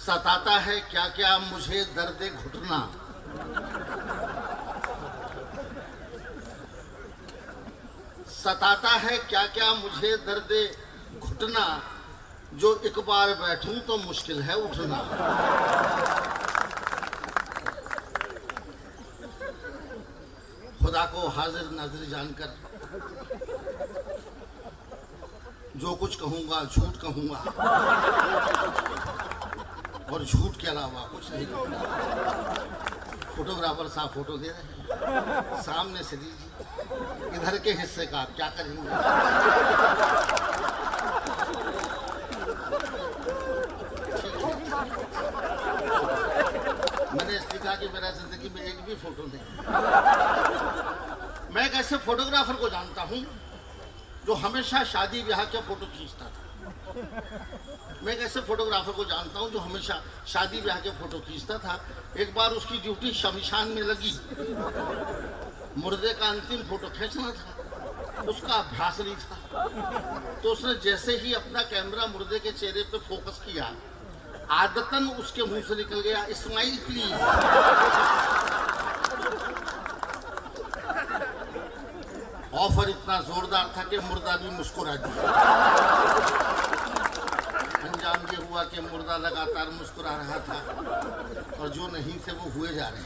सताता है क्या क्या मुझे दर्द घुटना, सताता है क्या क्या मुझे दर्द घुटना, जो एक बार बैठूं तो मुश्किल है उठना। खुदा को हाजिर नाजिर जानकर जो कुछ कहूंगा झूठ कहूंगा और झूठ के अलावा कुछ नहीं कहूंगा। फोटोग्राफर साहब फोटो दे रहे हैं, सामने से लीजिए, इधर के हिस्से का आप क्या करेंगे। मैंने इसलिए कहा कि मेरा जिंदगी में एक भी फोटो नहीं। मैं एक ऐसे फोटोग्राफर को जानता हूं जो हमेशा शादी ब्याह के फोटो खींचता था। मैं एक ऐसे फोटोग्राफर को जानता हूं जो हमेशा शादी ब्याह के फोटो खींचता था। एक बार उसकी ड्यूटी शमशान में लगी, मुर्दे का अंतिम फोटो खींचना था, उसका अभ्यास नहीं था। तो उसने जैसे ही अपना कैमरा मुर्दे के चेहरे पे फोकस किया, आदतन उसके मुंह से निकल गया, इस्माइल प्लीज। ऑफर इतना जोरदार था कि मुर्दा भी मुस्कुरा दिया। अंजाम ये हुआ कि मुर्दा लगातार मुस्कुरा रहा था और जो नहीं थे वो हुए जा रहे।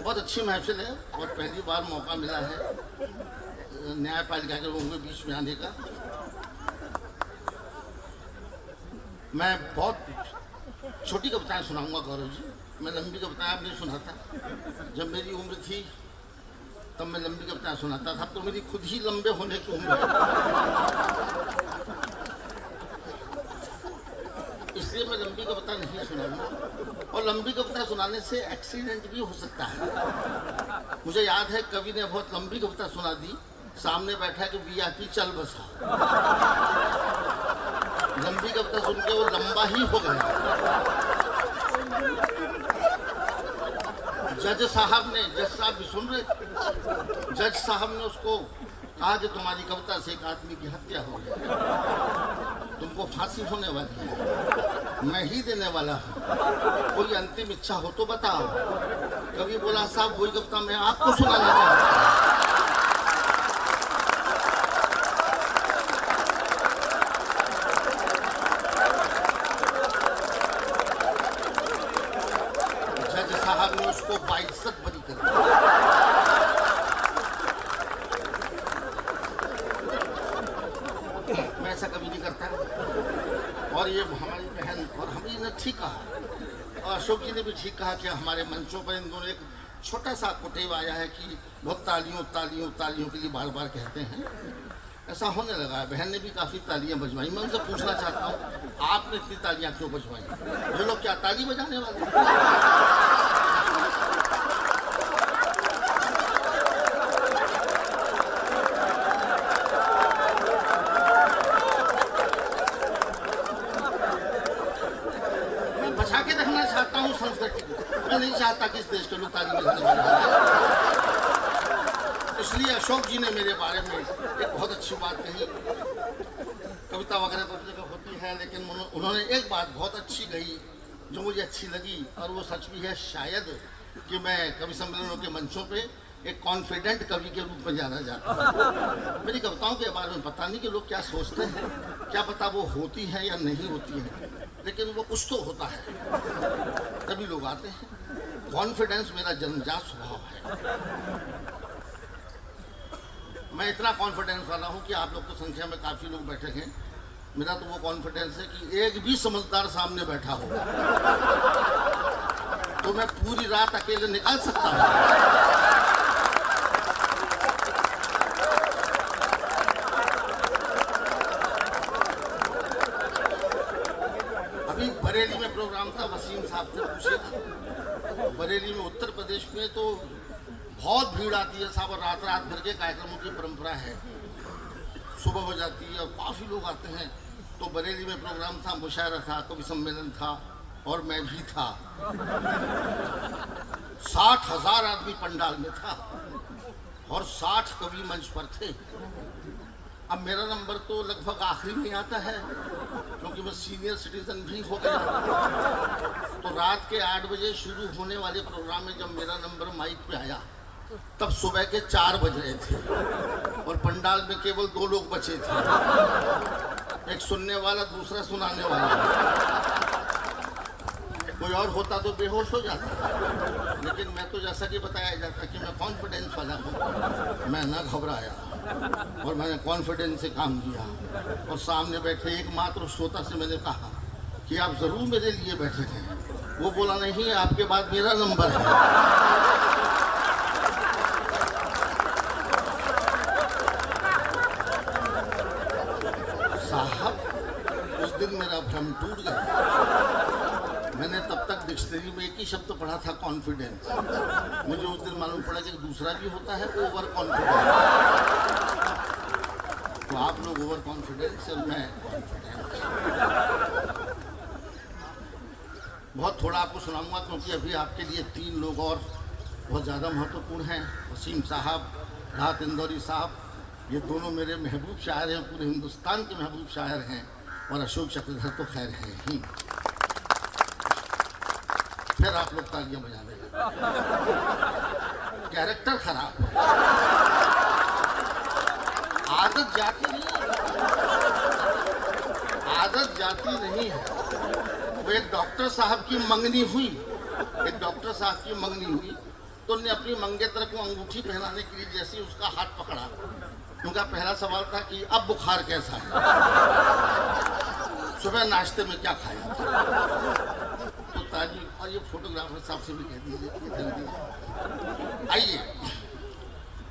बहुत अच्छी महफिल है और पहली बार मौका मिला है न्यायपालिका के लोगों के बीच में आने का। मैं बहुत छोटी कविताएं सुनाऊंगा गौरव जी, मैं लंबी कविताएं आप नहीं सुनाता। जब मेरी उम्र थी तब मैं लंबी कविताएं सुनाता था, तो मेरी खुद ही लंबे होने की उम्र है, इसलिए मैं लंबी कविता नहीं सुनाऊंगा। और लंबी कविता सुनाने से एक्सीडेंट भी हो सकता है। मुझे याद है कवि ने बहुत लंबी कविता सुना दी, सामने बैठा कि वीआईपी चल बसा। लंबी कविता सुन के वो लंबा ही हो गया। जज साहब भी सुन रहे, जज साहब ने उसको कहा कि तुम्हारी कविता से एक आदमी की हत्या हो गई, तुमको फांसी होने वाली है, मैं ही देने वाला हूँ, कोई अंतिम इच्छा हो तो बताओ। कवि बोला साहब वही कविता मैं आपको सुनाना चाहता हूँ। उसको बाइज्जत बरी कर दिया। मैं ऐसा कभी नहीं करता। और ये हमारी बहन और हमी ने ठीक कहा और अशोक जी ने भी ठीक कहा कि हमारे मंचों पर इन दोनों एक छोटा सा कुटेव आया है कि बहुत तालियों तालियों तालियों के लिए बार बार कहते हैं। ऐसा होने लगा है। बहन ने भी काफ़ी तालियां बजवाई। मैं उनसे पूछना चाहता हूँ आपने इतनी तालियां क्यों बजवाई? ये लोग क्या ताली बजाने वाले? संस्कृति को मैं नहीं चाहता कि इस देश के लोग ताली बजाने वाले हैं। इसलिए अशोक जी ने मेरे बारे में एक बहुत अच्छी बात कही। कविता वगैरह तो जगह होती है, लेकिन उन्होंने एक बात बहुत अच्छी कही जो मुझे अच्छी लगी और वो सच भी है शायद कि मैं कवि सम्मेलनों के मंचों पे एक कॉन्फिडेंट कवि के रूप में जाना जाता हूँ। मेरी कविताओं के बारे में पता नहीं कि लोग क्या सोचते हैं, क्या पता वो होती है या नहीं होती है, लेकिन वो कुछ तो होता है, तभी लोग आते हैं। कॉन्फिडेंस मेरा जन्मजात स्वभाव है। मैं इतना कॉन्फिडेंस वाला हूँ कि आप लोग तो संख्या में काफ़ी लोग बैठे हैं, मेरा तो वो कॉन्फिडेंस है कि एक भी समझदार सामने बैठा हो तो मैं पूरी रात अकेले निकाल सकता हूँ। बरेली में प्रोग्राम था, वसीम साहब से पूछिएगा। बरेली में उत्तर प्रदेश में तो बहुत भीड़ आती है साहब, और रात रात भर के कार्यक्रमों की परंपरा है। सुबह हो जाती है और काफ़ी लोग आते हैं। तो बरेली में प्रोग्राम था, मुशायरा था, कवि सम्मेलन था और मैं भी था। 60,000 आदमी पंडाल में था और 60 कवि मंच पर थे। अब मेरा नंबर तो लगभग आखिरी में आता है क्योंकि मैं सीनियर सिटीजन भी हो गया। तो रात के 8 बजे शुरू होने वाले प्रोग्राम में जब मेरा नंबर माइक पे आया तब सुबह के 4 बज रहे थे और पंडाल में केवल 2 लोग बचे थे, एक सुनने वाला, दूसरा सुनाने वाला। कोई और होता तो बेहोश हो जाता, लेकिन मैं तो जैसा कि बताया जाता कि मैं कॉन्फिडेंस वाला हूँ, मैं न घबराया और मैंने कॉन्फिडेंस से काम किया। और सामने बैठे एकमात्र श्रोता से मैंने कहा कि आप जरूर मेरे लिए बैठे थे। वो बोला नहीं, आपके बाद मेरा नंबर है। साहब उस दिन मेरा भ्रम टूट गया। मैंने तब तक डिक्शनरी में एक ही शब्द पढ़ा था, कॉन्फिडेंस। मुझे उस दिन मालूम पड़ा कि दूसरा भी होता है, ओवर कॉन्फिडेंस। तो आप लोग ओवर कॉन्फिडेंस और मैं कॉन्फिडेंस। बहुत थोड़ा आपको सुनाऊंगा क्योंकि अभी आपके लिए 3 लोग और बहुत ज़्यादा महत्वपूर्ण हैं। वसीम साहब, राहत इंदौरी साहब, ये दोनों मेरे महबूब शायर हैं, पूरे हिंदुस्तान के महबूब शायर हैं। और अशोक चक्रधर तो खैर है ही। फिर आप लोग तालियां बजा देंगे। कैरेक्टर खराब है, आदत जाती नहीं है, आदत जाती नहीं है। वो एक डॉक्टर साहब की मंगनी हुई, तो उन्होंने अपनी मंगेतर को अंगूठी पहनाने के लिए जैसे उसका हाथ पकड़ा, उनका पहला सवाल था कि अब बुखार कैसा है, सुबह नाश्ते में क्या खाया। तो ताजी, और ये फोटोग्राफर साहब से भी कह दीजिए जल्दी आइए।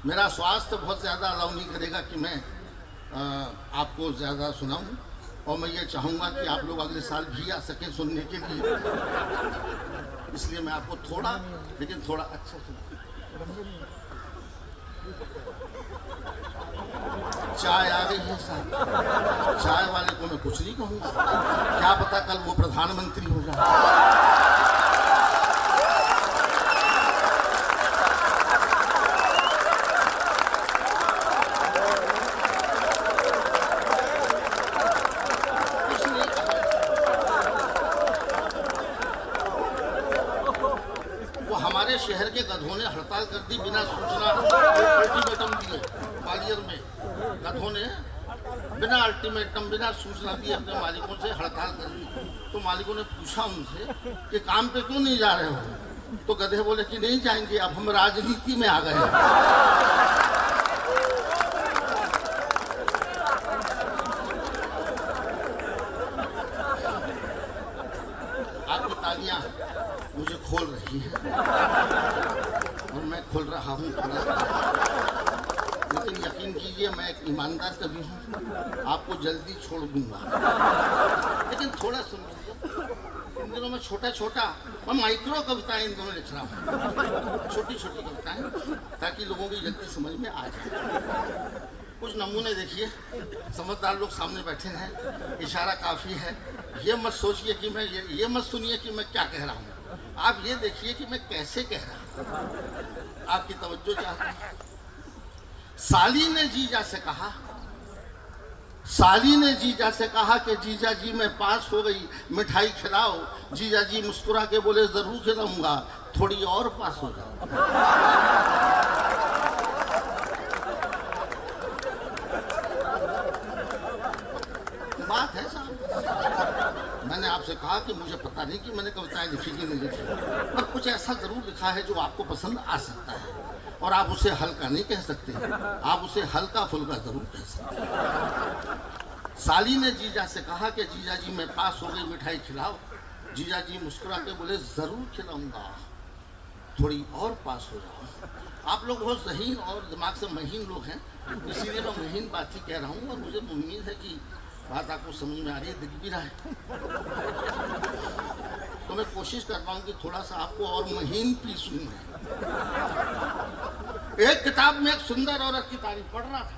मेरा स्वास्थ्य बहुत ज़्यादा अलाउ नहीं करेगा कि मैं आपको ज़्यादा सुनाऊं, और मैं ये चाहूँगा कि आप लोग अगले साल भी आ सकें सुनने के लिए। इसलिए मैं आपको थोड़ा, लेकिन थोड़ा अच्छा सुना। चाय आ गई है साहब, चाय वाले को मैं कुछ नहीं कहूँगा, क्या पता कल वो प्रधानमंत्री हो जाए। शहर के गधों ने हड़ताल कर दी बिना सूचना, अल्टीमेटम दिए। ग्वालियर में गधों ने बिना अल्टीमेटम, बिना सूचना दिए अपने मालिकों से हड़ताल कर दी। तो मालिकों ने पूछा उनसे कि काम पे क्यों नहीं जा रहे हो, तो गधे बोले कि नहीं जाएंगे, अब हम राजनीति में आ गए हैं। आपकी तालियां मुझे खोल रही है और मैं खोल रहा हूँ थोड़ा, लेकिन यकीन कीजिए मैं एक ईमानदार कवि हूँ, आपको जल्दी छोड़ दूंगा। लेकिन थोड़ा सुन लीजिए, इन दिनों में छोटा छोटा मैं माइक्रो कविताएं इन दिनों लिख रहा हूँ, छोटी छोटी कविताएं, ताकि लोगों की जल्दी समझ में आ जाए। कुछ नमूने देखिए, समझदार लोग सामने बैठे हैं, इशारा काफ़ी है। ये मत सोचिए कि मैं ये मत सुनिए कि मैं क्या कह रहा हूँ, आप ये देखिए कि मैं कैसे कह रहा हूँ। आपकी तवज्जो चाहता हूँ। साली ने जीजा से कहा, साली ने जीजा से कहा कि जीजा जी मैं पास हो गई, मिठाई खिलाओ। जीजा जी मुस्कुरा के बोले जरूर खिलाऊंगा, थोड़ी और पास हो जाओ। बात है साहब, मैंने आपसे कहा कि मुझे पता नहीं कि मैंने कविताएं लिखी कि नहीं लिखी, पर कुछ ऐसा जरूर लिखा है जो आपको पसंद आ सकता है, और आप उसे हल्का नहीं कह सकते, आप उसे हल्का फुल्का जरूर कह सकते हैं। साली ने जीजा से कहा कि जीजा जी मैं पास हो गई, मिठाई खिलाओ। जीजा जी मुस्कुरा के बोले जरूर खिलाऊंगा, थोड़ी और पास हो जाओ। आप लोग बहुत ज़हीन और दिमाग से महीन लोग हैं, इसीलिए मैं महीन बात ही कह रहा हूँ, और मुझे उम्मीद है कि बात आपको समझ में आ रही है, दिख भी रहा है। तो मैं कोशिश कर रहा हूँ कि थोड़ा सा आपको और महीन पीसूं मैं। एक किताब में एक सुंदर औरत की तारीफ पढ़ रहा था,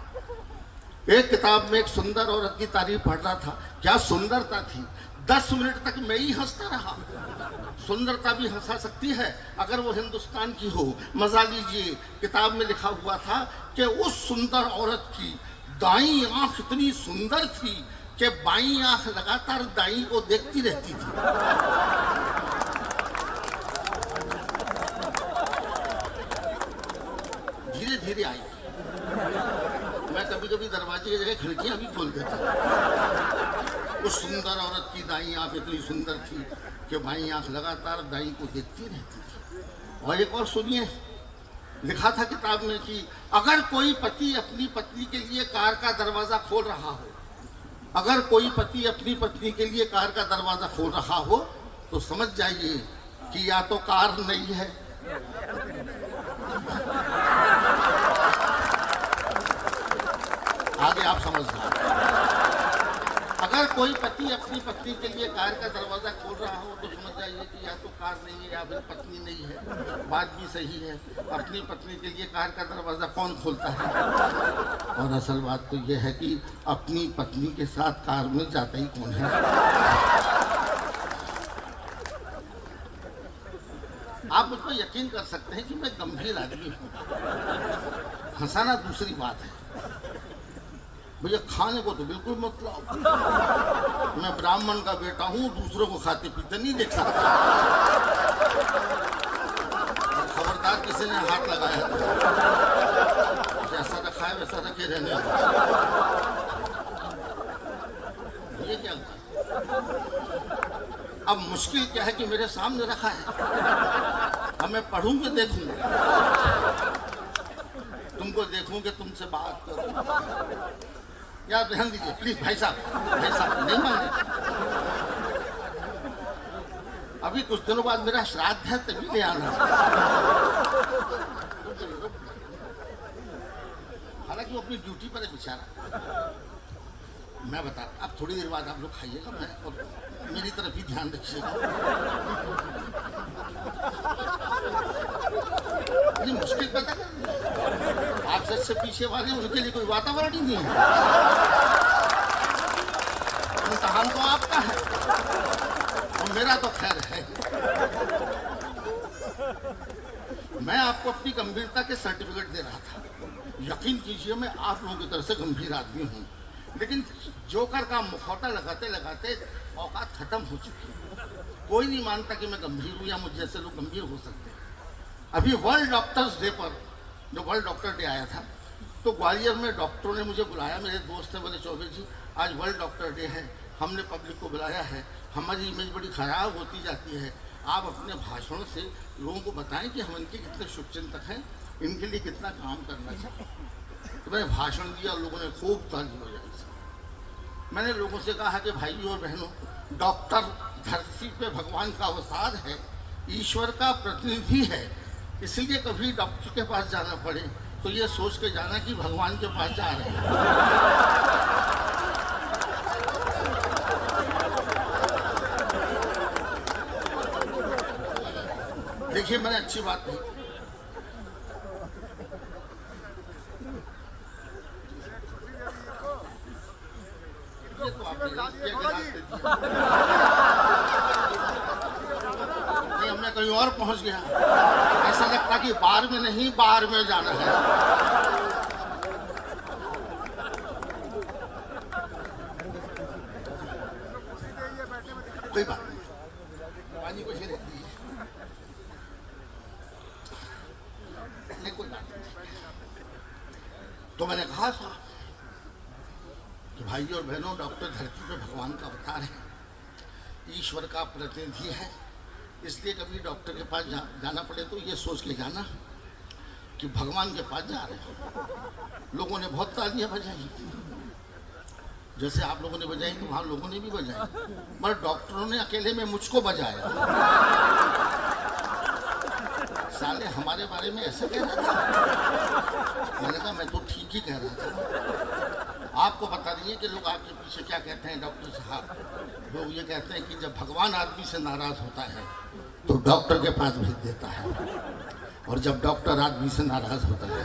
एक किताब में एक सुंदर औरत की तारीफ पढ़ रहा था। क्या सुंदरता थी, 10 मिनट तक मैं ही हंसता रहा। सुंदरता भी हंसा सकती है अगर वो हिंदुस्तान की हो। मजा लीजिए, किताब में लिखा हुआ था कि उस सुंदर औरत की दाईं आंख इतनी सुंदर थी कि बाईं आंख लगातार दाईं को देखती रहती थी। धीरे धीरे आई। मैं कभी कभी दरवाजे की जगह खिड़कियां भी खोल देता। उस सुंदर औरत की दाईं आंख इतनी सुंदर थी कि बाईं आंख लगातार दाईं को देखती रहती थी। और एक और सुनिए, लिखा था किताब में कि अगर कोई पति अपनी पत्नी के लिए कार का दरवाजा खोल रहा हो, अगर कोई पति अपनी पत्नी के लिए कार का दरवाजा खोल रहा हो तो समझ जाइए कि या तो कार नहीं है, आगे आप समझ रहे। अगर कोई पति अपनी पत्नी के लिए कार का दरवाजा खोल रहा हो तो समझ जाइए कि या तो कार नहीं है या फिर पत्नी नहीं है। बात भी सही है, अपनी पत्नी के लिए कार का दरवाजा कौन खोलता है? और असल बात तो यह है कि अपनी पत्नी के साथ कार में जाता ही कौन है? आप मुझ पर यकीन कर सकते हैं कि मैं गंभीर आदमी हूँ। हंसाना दूसरी बात है। भैया खाने को तो बिल्कुल मत लाओ। मैं ब्राह्मण का बेटा हूँ, दूसरों को खाते पीते नहीं देख सकता। खबरदार किसी ने हाथ लगाया जैसा रखा है वैसा रखे रहने। ये क्या हुआ? अब मुश्किल क्या है कि मेरे सामने रखा है। अब मैं पढ़ूंगा देखूंगा, तुमको देखूंगे, तुमसे बात करूं। यार ध्यान दीजिए प्लीज भाई साहब नहीं मांगे। अभी कुछ दिनों बाद मेरा श्राद्ध है, तभी ले आना। हालांकि वो अपनी ड्यूटी पर है बेचारा। मैं बता, अब थोड़ी देर बाद आप लोग खाइएगा, मैं और मेरी तरफ भी ध्यान रखिएगा। ये मुश्किल पता कर, आप सच से पीछे वाले उनके लिए कोई वातावरण ही नहीं है। इम्तिहान तो आपका है और मेरा तो खैर है। मैं आपको अपनी गंभीरता के सर्टिफिकेट दे रहा था। यकीन कीजिए मैं आप लोगों की तरह से गंभीर आदमी हूँ, लेकिन जोकर का मुखौटा लगाते लगाते औकात खत्म हो चुकी है। कोई नहीं मानता कि मैं गंभीर हूँ या मुझ जैसे लोग गंभीर हो सकते हैं। अभी वर्ल्ड डॉक्टर्स डे पर, जो वर्ल्ड डॉक्टर डे आया था, तो ग्वालियर में डॉक्टरों ने मुझे बुलाया। मेरे दोस्त थे, बोले चौबे जी आज वर्ल्ड डॉक्टर डे है, हमने पब्लिक को बुलाया है, हमारी इमेज बड़ी खराब होती जाती है, आप अपने भाषणों से लोगों को बताएं कि हम इनके कितने शुभचिंतक हैं, इनके लिए कितना काम करना चाहिए। तो मैंने भाषण दिया, लोगों ने खूब ताली बजाई। मैंने लोगों से कहा कि भाइयों और बहनों, डॉक्टर धरती पे भगवान का अवतार है, ईश्वर का प्रतिनिधि है, इसलिए कभी डॉक्टर के पास जाना पड़े तो ये सोच के जाना कि भगवान के पास जा रहे हैं। देखिए मैंने अच्छी बात कही। ये तो आपने नहीं, हमने कहीं और पहुंच गया। ऐसा लगता कि बार में नहीं, बाहर में जाना है। कोई बात नहीं, पानी को ही रहती है। कोई बात नहीं। तो मैंने कहा था कि भाइयों और बहनों, डॉक्टर धरती पे भगवान का अवतार है, ईश्वर का प्रतिनिधि है, इसलिए कभी डॉक्टर के पास जाना पड़े तो ये सोच के जाना कि भगवान के पास जा रहे हैं। लोगों ने बहुत तालियां बजाई, जैसे आप लोगों ने बजाई तो वहाँ लोगों ने भी बजाई, मगर डॉक्टरों ने अकेले में मुझको बजाया। साले हमारे बारे में ऐसे कह रहा था। मैंने कहा मैं तो ठीक ही कह रहा था। आपको बता रही है कि लोग आपके पीछे क्या कहते हैं डॉक्टर साहब। लोग ये कहते हैं कि जब भगवान आदमी से नाराज होता है तो डॉक्टर के पास भेज देता है, और जब डॉक्टर आदमी से नाराज होता है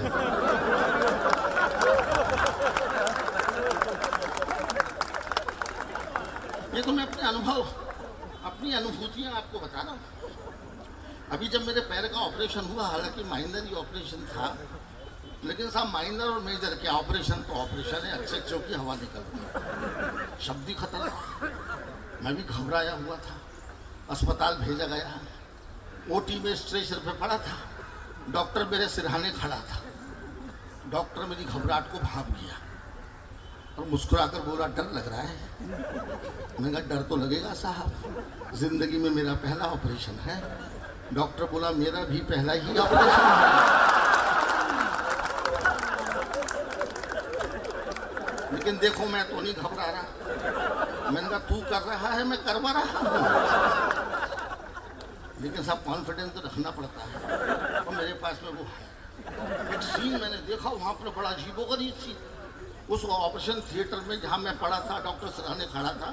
ये तो मैं अपने अनुभव, अपनी अनुभूतियां आपको बता रहा हूँ। अभी जब मेरे पैर का ऑपरेशन हुआ, हालांकि माइनर ही ऑपरेशन था, लेकिन साहब माइनर और मेजर क्या, ऑपरेशन तो ऑपरेशन है, अच्छे अच्छों की हवा निकलती है। शब्द ही खतरनाक। मैं भी घबराया हुआ था, अस्पताल भेजा गया, ओटी में स्ट्रेचर पे पड़ा था, डॉक्टर मेरे सिरहाने खड़ा था। डॉक्टर मेरी घबराहट को भांप गया और मुस्कुराकर बोला, डर लग रहा है? मैंने कहा, डर तो लगेगा साहब, जिंदगी में मेरा पहला ऑपरेशन है। डॉक्टर बोला, मेरा भी पहला ही ऑपरेशन है, लेकिन देखो मैं तो नहीं घबरा रहा। मैंने कहा, तू कर रहा है, मैं करवा रहा हूँ, लेकिन सब कॉन्फिडेंस तो रखना पड़ता है। और मेरे पास में वो है एक सीन मैंने देखा वहाँ पर, बड़ा अजीबोगरीब सी। उस ऑपरेशन थिएटर में जहाँ मैं पड़ा था, डॉक्टर सिरहाने खड़ा था,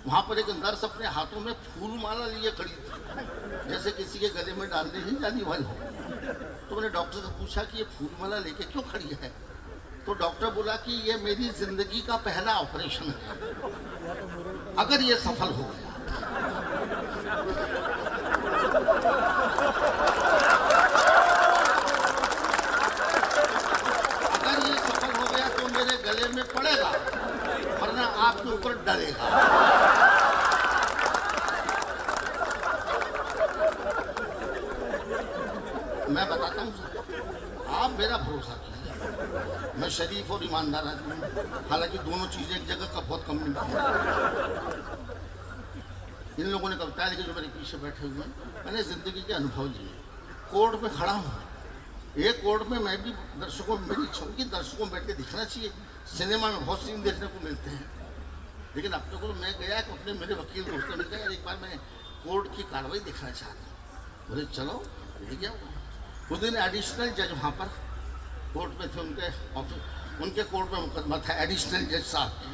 वहाँ पर एक नर्स अपने हाथों में फूल माला लिए खड़ी थी, जैसे किसी के गले में डालने ही जाने वाली हो। तो मैंने डॉक्टर से पूछा कि ये फूल माला लेके क्यों खड़ी है? तो डॉक्टर बोला कि ये मेरी जिंदगी का पहला ऑपरेशन है, अगर ये सफल हो गया तो मेरे गले में पड़ेगा, वरना आपके ऊपर डलेगा। मैं बताता हूँ, आप मेरा भरोसा कीजिए, मैं शरीफ और ईमानदार आदमी हूँ, हालांकि दोनों चीजें एक जगह का बहुत कम मिलती है। इन लोगों ने कहा बताया, लेकिन जो मेरे पीछे बैठे हुए हैं, मैंने जिंदगी के अनुभव लिए। कोर्ट में खड़ा हूँ, एक कोर्ट में मैं भी दर्शकों, मेरी इच्छा की दर्शकों बैठ के दिखना चाहिए। सिनेमा में बहुत सीन देखने को मिलते हैं, लेकिन अब तक मैं गया कि अपने मेरे वकील दोस्तों ने कहा, एक बार मैं कोर्ट की कार्रवाई देखना चाहता हूँ। बोले चलो, ले गया। उस दिन एडिशनल जज वहाँ पर कोर्ट में थे, उनके ऑफिस, उनके कोर्ट में मुकदमा था एडिशनल जज साहब के।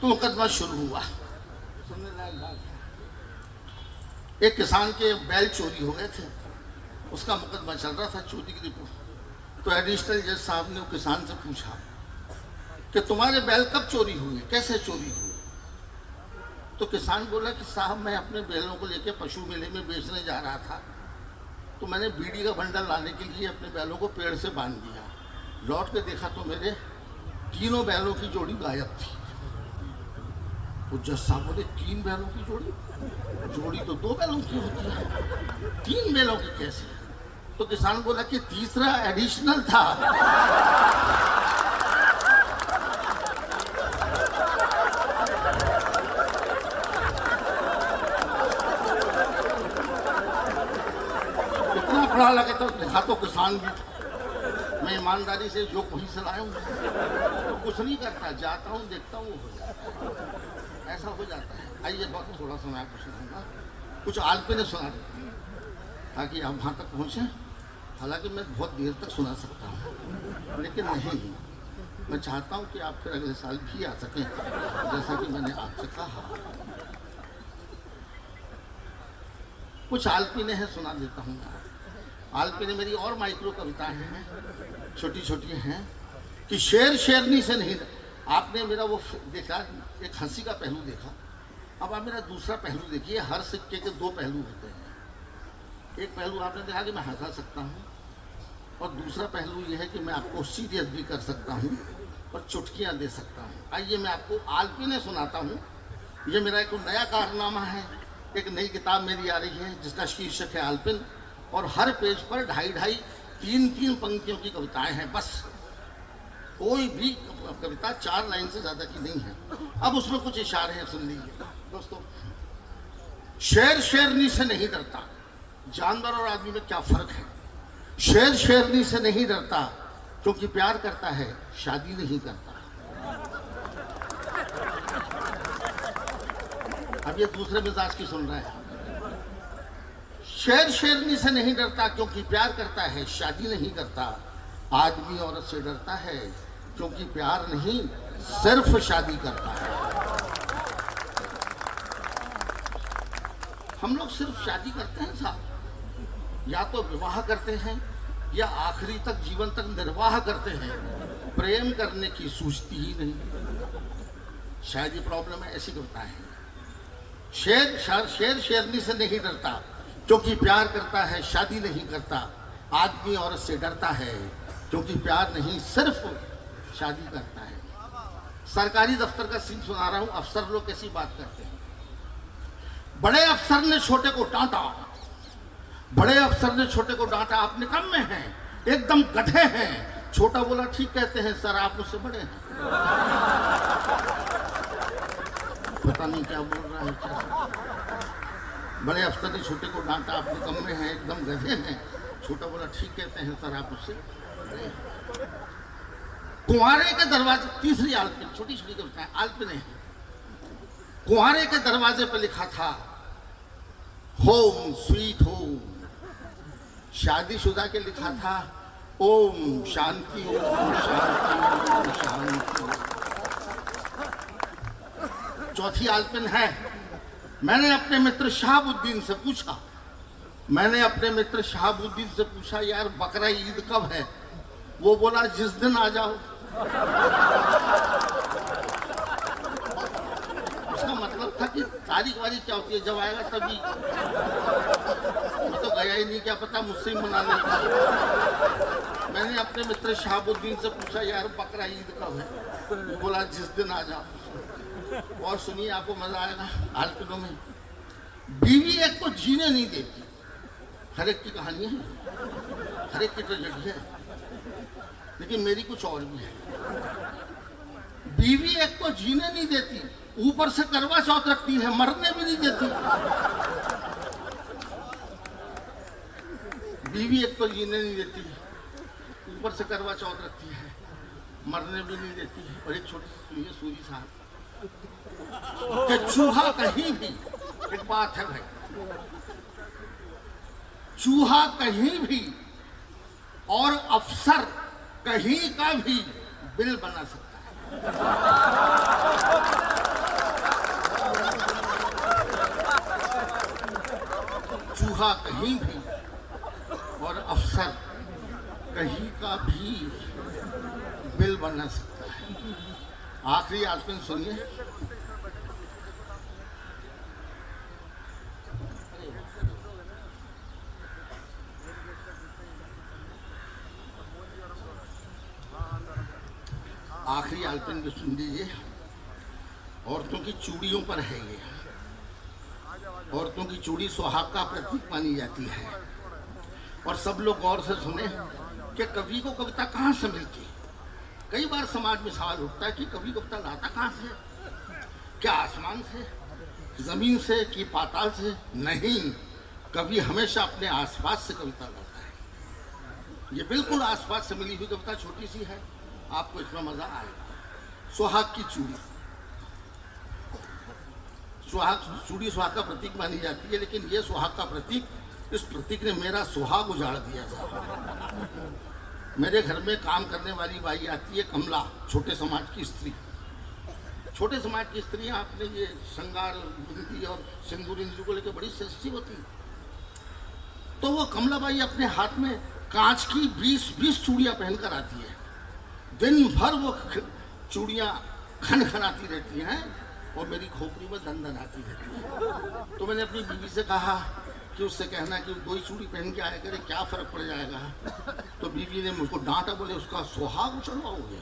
तो मुकदमा शुरू हुआ। सुनने लायक बात है, एक किसान के बैल चोरी हो गए थे, उसका मुकदमा चल रहा था, चोरी की रिपोर्ट। तो एडिशनल जज साहब ने किसान से पूछा कि तुम्हारे बैल कब चोरी हुए, कैसे चोरी हुए? तो किसान बोला कि साहब, मैं अपने बैलों को लेकर पशु मेले में बेचने जा रहा था, तो मैंने बीड़ी का बंडल लाने के लिए अपने बैलों को पेड़ से बांध दिया। लौट के देखा तो मेरे तीनों बैलों की जोड़ी गायब थी। तो जज साहब बोले, 3 बैलों की जोड़ी? जोड़ी तो 2 बैलों की होती है, 3 बैलों की कैसे? तो किसान बोला कि तीसरा एडिशनल था। इतना बड़ा लगे तो देखा तो किसान भी था। मैं ईमानदारी से जो वहीं से लाया हूँ, तो कुछ नहीं करता, जाता हूँ, देखता हूँ, हो जाता है, ऐसा हो जाता है। आइए, बहुत थोड़ा सा मैं आपको सुनाऊंगा, कुछ आलपे ने सुना देती ताकि आप वहाँ तक पहुँचे। हालांकि मैं बहुत देर तक सुना सकता हूँ, लेकिन नहीं, मैं चाहता हूँ कि आप फिर अगले साल भी आ सकें, जैसा कि मैंने आपसे कहा। कुछ आलपीने हैं, सुना देता हूँ। आलपीने मेरी और माइक्रो कविताएं हैं, छोटी छोटी हैं, कि शेर शेरनी से नहीं। आपने मेरा वो देखा, एक हंसी का पहलू देखा, अब आप मेरा दूसरा पहलू देखिए। हर सिक्के के 2 पहलू होते हैं। एक पहलू आपने देखा कि मैं हंसा सकता हूँ, और दूसरा पहलू ये है कि मैं आपको सीरियस भी कर सकता हूँ और चुटकियाँ दे सकता हूँ। आइए मैं आपको आलपीने सुनाता हूँ। ये मेरा एक नया कारनामा है, एक नई किताब मेरी आ रही है जिसका शीर्षक है आलपिन, और हर पेज पर 2.5-2.5, 3-3 पंक्तियों की कविताएं हैं, बस। कोई भी कविता 4 लाइन से ज्यादा की नहीं है। अब उसमें कुछ इशारे हैं, सुन लीजिए दोस्तों। शेर शेरनी से नहीं डरता, जानवर और आदमी में क्या फर्क है? शेर शेरनी से नहीं डरता क्योंकि प्यार करता है, शादी नहीं करता। अब ये दूसरे मिजाज की सुन रहे हैं। शेर शेरनी से नहीं डरता क्योंकि प्यार करता है, शादी नहीं करता। आदमी औरत से डरता है क्योंकि प्यार नहीं, सिर्फ शादी करता है। हम लोग सिर्फ शादी करते हैं साहब, या तो विवाह करते हैं या आखिरी तक, जीवन तक निर्वाह करते हैं। प्रेम करने की सूझती ही नहीं। शायद ये प्रॉब्लम है, ऐसी कविता है। शेर शेरनी से नहीं डरता क्योंकि प्यार करता है, शादी नहीं करता। आदमी औरत से डरता है क्योंकि प्यार नहीं, सिर्फ शादी करता है। सरकारी दफ्तर का सीन सुना रहा हूं, अफसर लोग कैसी बात करते हैं। बड़े अफसर ने छोटे को डांटा, बड़े अफसर ने छोटे को डांटा, आप निकम्मे हैं, एकदम गधे हैं। छोटा बोला ठीक कहते हैं सर, आप मुझसे बड़े हैं। पता नहीं क्या बोल रहा है, क्या। बड़े अफसर ने छोटे को डांटा, आप निकम्मे हैं, एकदम गधे हैं। छोटा बोला ठीक कहते हैं सर, आप मुझसे बड़े हैं। कुंवारे के दरवाजे, तीसरी आलपिन, छोटी छोटी कविताएं, आलपिन है। कुंवारे के दरवाजे पर लिखा था होम स्वीट होम। शादीशुदा के लिखा था ओम शांति ओम शांति ओम शांति। चौथी आलपिन है, मैंने अपने मित्र शहाबुद्दीन से पूछा, मैंने अपने मित्र शहाबुद्दीन से पूछा यार बकरा ईद कब है? वो बोला जिस दिन आ जाओ। उसका मतलब था कि तारीख वारीख क्या होती है, जब आएगा तभी। मैं तो गया ही नहीं, क्या पता मुझसे ही मना लेगा। मैंने अपने मित्र शहाबुद्दीन से पूछा यार बकरा ईद कब है? वो बोला जिस दिन आ जाओ। और सुनिए आपको मजा आएगा आलपिनों में, बीवी एक को जीने नहीं देती। हर एक की कहानी है, हर एक की ट्रेजेडी है, लेकिन मेरी कुछ और भी है। बीवी एक को जीने नहीं देती, ऊपर से करवा चौथ रखती है, मरने भी नहीं देती। बीवी एक को जीने नहीं देती, ऊपर से करवा चौथ रखती है, मरने भी नहीं देती। और एक छोटी सी सूरी साहब कि चूहा कहीं भी, एक बात है भाई, चूहा कहीं भी और अफसर कहीं का भी बिल बना सकता है। चूहा कहीं भी और अफसर कहीं का भी बिल बना सकता है। आखिरी आलपिन सुनिए, आखिरी आलपिन भी सुन लीजिए। औरतों की चूड़ियों पर है ये। औरतों की चूड़ी सुहाग का प्रतीक मानी जाती है। और सब लोग गौर से सुने कि कवि को कविता कहाँ से मिलती। कई बार समाज में सवाल उठता है कि कवि कविता लाता कहाँ से? क्या आसमान से, जमीन से कि पाताल से? नहीं, कवि हमेशा अपने आसपास से कविता लाता है। ये बिल्कुल आसपास से मिली हुई कविता, छोटी सी है, आपको इसमें मजा आएगा। सुहाग की चूड़ी, सुहाग चूड़ी सुहाग का प्रतीक मानी जाती है, लेकिन ये सुहाग का प्रतीक, इस प्रतीक ने मेरा सुहाग उजाड़ दिया था। मेरे घर में काम करने वाली बाई आती है कमला, छोटे समाज की स्त्री। छोटे समाज की स्त्रियां अपने ये श्रृंगार बिंदी और सिंदूर इंदूर को लेकर बड़ी सेंसिटिव होती है। तो वो कमला बाई अपने हाथ में कांच की 20 चूड़ियां पहनकर आती है। दिन भर वो चूड़ियां खनखनाती रहती हैं और मेरी खोपड़ी में दंदन आती रहती है। तो मैंने अपनी बीवी से कहा कि उससे कहना कि 2 ही चूड़ी पहन के आया करे, क्या फर्क पड़ जाएगा। तो बीवी ने मुझको डांटा, बोले उसका सुहाग उछलवाओगे।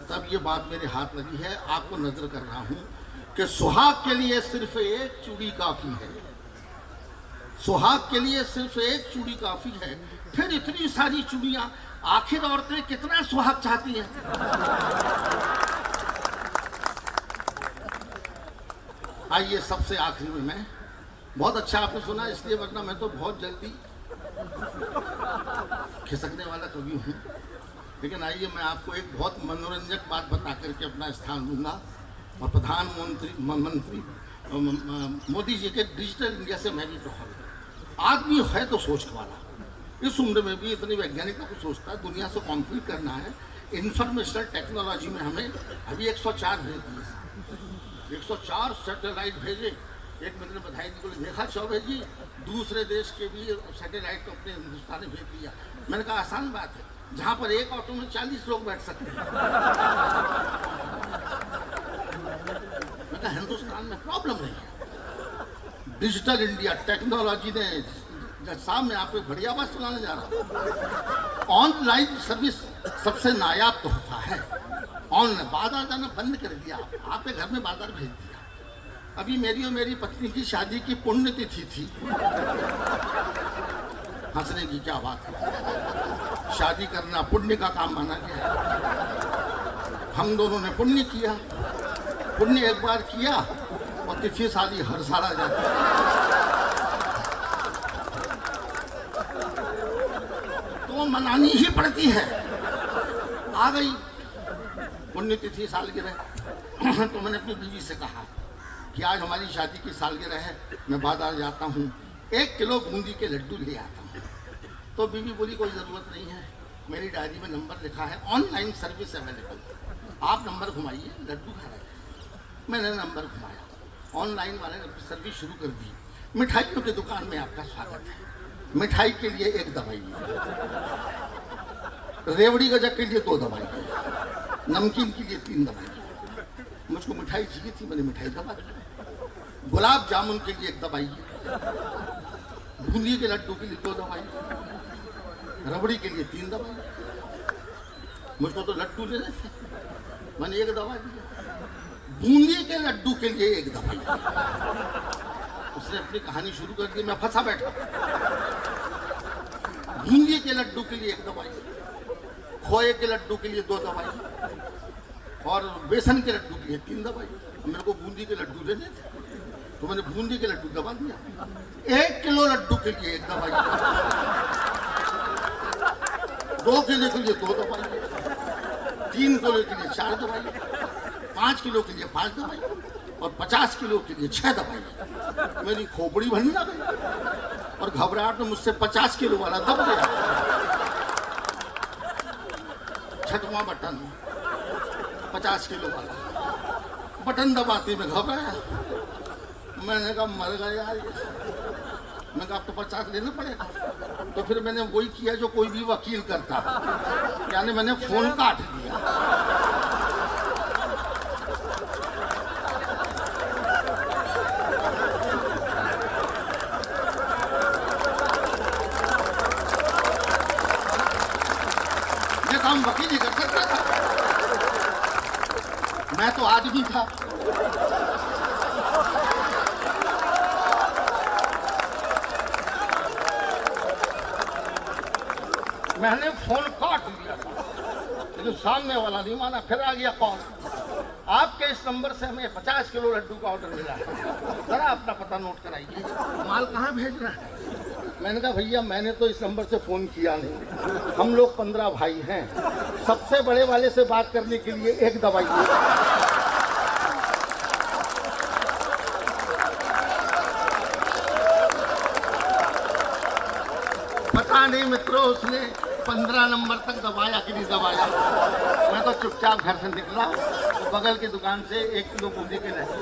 तब ये बात मेरे हाथ लगी है। आपको नजर कर रहा हूं कि सुहाग के लिए सिर्फ एक चूड़ी काफी है। सुहाग के लिए सिर्फ एक चूड़ी काफी है, फिर इतनी सारी चूड़ियां। आखिर औरतें कितना सुहाग चाहती हैं? आइए सबसे आखिरी में, मैं बहुत अच्छा आपने सुना इसलिए, वरना मैं तो बहुत जल्दी खिसकने वाला कवि हूँ। लेकिन आइए मैं आपको एक बहुत मनोरंजक बात बता करके अपना स्थान दूंगा। और प्रधानमंत्री मोदी जी के डिजिटल इंडिया से मैं भी प्रभावित। आदमी है तो सोच वाला, इस उम्र में भी इतनी वैज्ञानिकता को सोचता है। दुनिया से कॉम्पीट करना है इंफॉर्मेशन टेक्नोलॉजी में। हमें अभी 104 भेज दिए, 104 सैटेलाइट भेजे। एक मित्र ने बधाई दी, बोले देखा चौबे जी, दूसरे देश के भी सैटेलाइट को अपने हिंदुस्तान ने भेज दिया। मैंने कहा आसान बात है, जहाँ पर एक ऑटो में 40 लोग बैठ सकते हैं। मैंने कहा हिंदुस्तान में प्रॉब्लम नहीं है। डिजिटल इंडिया टेक्नोलॉजी ने साहब, मैं आपको बढ़िया बात सुनाने जा रहा हूँ। ऑनलाइन सर्विस सबसे नायाब तोहफा है। ऑनलाइन बाजार जाना बंद कर दिया, आपके घर में बाजार भेज दिया। अभी मेरी और मेरी पत्नी की शादी की पुण्यतिथि थी। हंसने की क्या बात है, शादी करना पुण्य का काम माना गया है। हम दोनों ने पुण्य किया, पुण्य एक बार किया और तिथि शादी हर साल आ जाती है, तो मनानी ही पड़ती है। आ गई पुण्यतिथि सालगिरह, तो मैंने अपनी बीवी से कहा कि आज हमारी शादी की सालगिरह है, मैं बाजार जाता हूँ, 1 किलो बूंदी के लड्डू ले आता हूँ। तो बीवी बोली कोई ज़रूरत नहीं है, मेरी डायरी में नंबर लिखा है, ऑनलाइन सर्विस अवेलेबल, आप नंबर घुमाइए, लड्डू खा रहे हैं। मैंने नंबर घुमाया, ऑनलाइन वाले ने सर्विस शुरू कर दी। मिठाइयों की दुकान में आपका स्वागत है, मिठाई के लिए 1 दवाई, रेवड़ी गजक के लिए 2 दवाई, नमकीन के लिए 3 दवाई। मुझको मिठाई चाहिए थी, मैंने मिठाई दबा दी। गुलाब जामुन के लिए 1 दवाई, बूंदी के लड्डू के लिए 2 दवाई, रबड़ी के लिए 3 दवाई। मुझको तो लड्डू लेने थे, मैंने 1 दवा दिया। बूंदी के लड्डू के लिए 1 दवाई। उसने अपनी कहानी शुरू कर दी, मैं फंसा बैठा। बूंदी के लड्डू के लिए 1 दवाई, खोए के लड्डू के लिए 2 दवाई और बेसन के लड्डू के लिए 3 दवाई। मेरे को बूंदी के लड्डू लेने थे, तो मैंने बूंदी के लड्डू दबा दिया। 1 किलो लड्डू के लिए 1 दवाई, 2 किलो के लिए 2 दवाई, 3 किलो के लिए 4 दवाई, 5 किलो के लिए 5 दवाई और 50 किलो के लिए 6 दवाई। मेरी खोपड़ी भरने लगी और घबराहट में मुझसे 50 किलो वाला दब गया। 6वां बटन, 50 किलो वाला बटन दबाते में घबराया। मैंने कहा मर गया यार, मैं कहा अब तो 50 लेना पड़ेगा। तो फिर मैंने वही किया जो कोई भी वकील करता, यानी मैंने फोन काट दिया। ये काम वकील ही कर सकता था, मैं तो आदमी था। मैंने फोन काट दिया, लेकिन सामने वाला नहीं माना। फिर आ गया कॉल, आपके इस नंबर से हमें 50 किलो लड्डू का ऑर्डर मिला है, जरा अपना पता नोट कराइए, माल कहाँ भेजना है। मैंने कहा भैया मैंने तो इस नंबर से फ़ोन किया नहीं, हम लोग 15 भाई हैं, सबसे बड़े वाले से बात करने के लिए 1 दवाई पता नहीं मित्रों उसने 15 नंबर तक दबाया कि नहीं दबाया। मैं तो चुपचाप घर से निकला, तो बगल की दुकान से 1 किलो बूंदी के लड्डू